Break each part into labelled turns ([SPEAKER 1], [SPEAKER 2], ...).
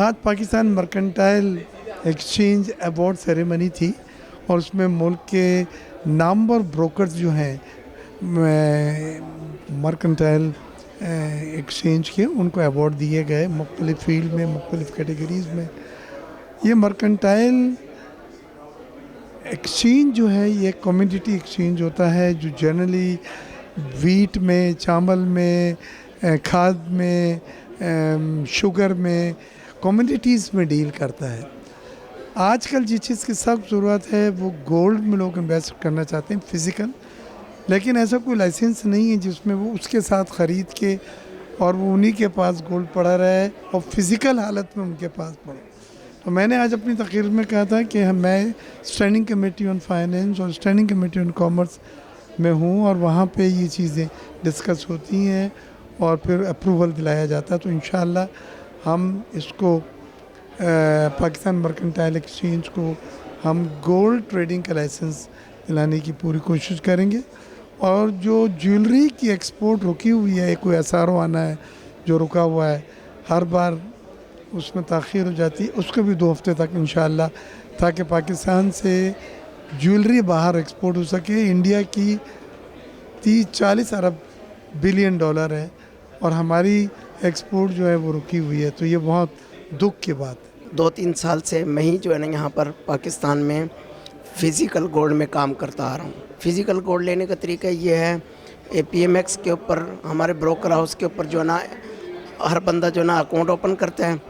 [SPEAKER 1] आज Pakistan mercantile exchange award ceremony थी और उसमें मुल्क के नामवर ब्रोकर्स जो हैं मर्केंटाइल एक्सचेंज के, उनको अवार्ड दिए गए मुख्तलिफ फील्ड में, मुख्तलिफ कैटेगरीज़ में। ये मर्केंटाइल एक्सचेंज जो है ये कमोडिटी एक्सचेंज होता है जो जनरली वीट में, चावल में, खाद में, शुगर में, कमोडिटीज़ में डील करता है। आजकल जिस चीज़ की सख्त ज़रूरत है वो गोल्ड में लोग इन्वेस्ट करना चाहते हैं फिज़िकल, लेकिन ऐसा कोई लाइसेंस नहीं है जिसमें वो उसके साथ ख़रीद के और वो उन्हीं के पास गोल्ड पड़ा रहे और फिज़िकल हालत में उनके पास पड़े। तो मैंने आज अपनी तकरीर में कहा था कि मैं स्टैंडिंग कमेटी ऑन फाइनेंस और स्टैंडिंग कमेटी ऑन कॉमर्स में हूँ और वहाँ पे ये चीज़ें डिस्कस होती हैं और फिर अप्रूवल दिलाया जाता है। तो इंशाअल्लाह हम इसको पाकिस्तान मर्केंटाइल एक्सचेंज को हम गोल्ड ट्रेडिंग का लाइसेंस दिलाने की पूरी कोशिश करेंगे। और जो ज्वेलरी की एक्सपोर्ट रुकी हुई है, कोई एसआरओ आना है जो रुका हुआ है, हर बार उसमें ताख़ीर हो जाती है, उसको भी 2 हफ्ते तक इंशाअल्लाह, ताकि पाकिस्तान से ज्वेलरी बाहर एक्सपोर्ट हो सके। इंडिया की 30-40 अरब बिलियन डॉलर है और हमारी एक्सपोर्ट जो है वो रुकी हुई है, तो ये बहुत दुख की बात है।
[SPEAKER 2] 2-3 साल से मैं ही जो है ना यहाँ पर पाकिस्तान में फ़िज़िकल गोल्ड में काम करता आ रहा हूँ। फ़िज़िकल गोल्ड लेने का तरीका ये है, PMX के ऊपर, हमारे ब्रोकर हाउस के ऊपर जो है ना हर बंदा जो है ना अकाउंट ओपन करता है।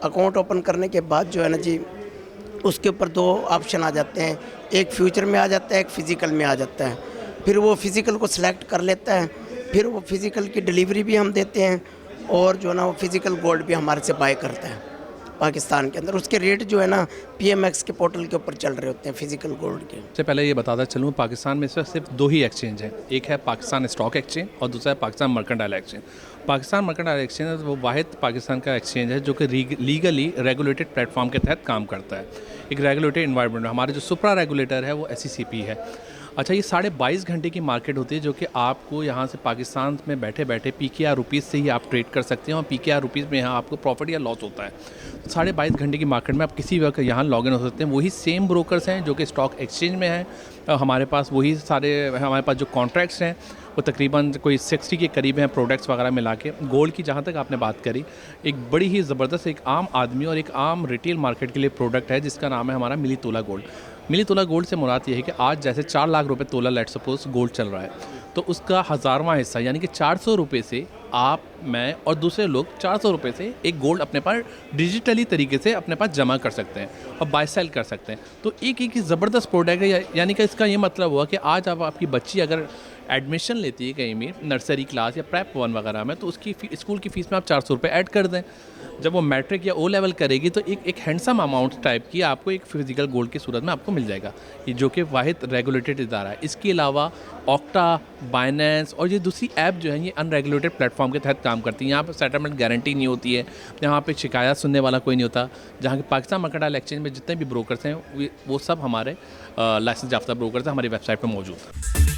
[SPEAKER 2] अकाउंट ओपन करने के बाद जो है ना जी, उसके ऊपर 2 ऑप्शन आ जाते हैं, एक फ्यूचर में आ जाता है, एक फ़िज़िकल में आ जाता है। फिर वो फ़िज़िकल को सिलेक्ट कर लेता है, फिर वो फ़िज़िकल की डिलीवरी भी हम देते हैं और जो है ना वो फ़िज़िकल गोल्ड भी हमारे से बाय करता है पाकिस्तान के अंदर। उसके रेट जो है ना PMX के पोर्टल के ऊपर चल रहे होते हैं फ़िज़िकल गोल्ड के।
[SPEAKER 3] सबसे पहले ये बताता चलूँ, पाकिस्तान में सिर्फ 2 ही एक्सचेंज हैं, एक है पाकिस्तान स्टॉक एक्सचेंज और दूसरा है Pakistan mercantile exchange. Pakistan mercantile exchange वो वाहिद पाकिस्तान का एक्सचेंज है जो कि लीगली रेगुलेटेड प्लेटफॉर्म के तहत काम करता है। एक रेगुलेटेड इन्वायरमेंट, हमारे जो सुप्रा रेगुलेटर है वो SECP है। अच्छा, ये 22.5 घंटे की मार्केट होती है जो कि आपको यहाँ से पाकिस्तान में बैठे बैठे PKR रुपीज़ से ही आप ट्रेड कर सकते हैं और PKR रुपीज़ में यहाँ आपको प्रॉफिट या लॉस होता है। 22.5 घंटे की मार्केट में आप किसी वक्त यहाँ लॉग इन हो सकते हैं। वही सेम ब्रोकर्स हैं जो कि स्टॉक एक्सचेंज में हैं। हमारे पास वही सारे, हमारे पास जो कॉन्ट्रैक्ट्स हैं वो तकरीबन कोई 60 के करीब हैं, प्रोडक्ट्स वगैरह मिला के। गोल्ड की जहाँ तक आपने बात करी, एक बड़ी ही ज़बरदस्त एक आम आदमी और एक आम रिटेल मार्केट के लिए प्रोडक्ट है जिसका नाम है हमारा मिली तोला गोल्ड। मिली तोला गोल्ड से मुराद ये है कि आज जैसे 4 लाख रुपए तोला लेट सपोज गोल्ड चल रहा है, तो उसका 1000वां हिस्सा यानी कि 400 रुपये से आप, मैं और दूसरे लोग 400 रुपये से एक गोल्ड अपने पास डिजिटली तरीके से अपने पास जमा कर सकते हैं और बाय सेल कर सकते हैं। तो एक ज़बरदस्त प्रोडक्ट है। यानी कि इसका ये मतलब हुआ कि आज आप, आपकी बच्ची अगर एडमिशन लेती है कहीं में नर्सरी क्लास या प्रेप 1 वगैरह में, तो उसकी स्कूल की फ़ीस में आप 400 रुपये ऐड कर दें। जब वो मैट्रिक या O लेवल करेगी तो एक हैंडसम अमाउंट टाइप की आपको एक फिजिकल गोल्ड की सूरत में आपको मिल जाएगा, ये जो कि वाहिद रेगुलेटेड इदारा है। इसके अलावा ऑक्टा, बाइनेंस और ये दूसरी ऐप जो है ये अनरेगुलेटेड प्लेटफॉर्म के तहत काम करती हैं। यहाँ पर सेटलमेंट गारंटी नहीं होती है, यहाँ पे शिकायत सुनने वाला कोई नहीं होता। जहाँ के पाकिस्तान मर्केंटाइल एक्सचेंज में जितने भी ब्रोकर्स हैं वो सब हमारे लाइसेंस याफ्ता ब्रोकर्स हैं, हमारी वेबसाइट पर मौजूद हैं।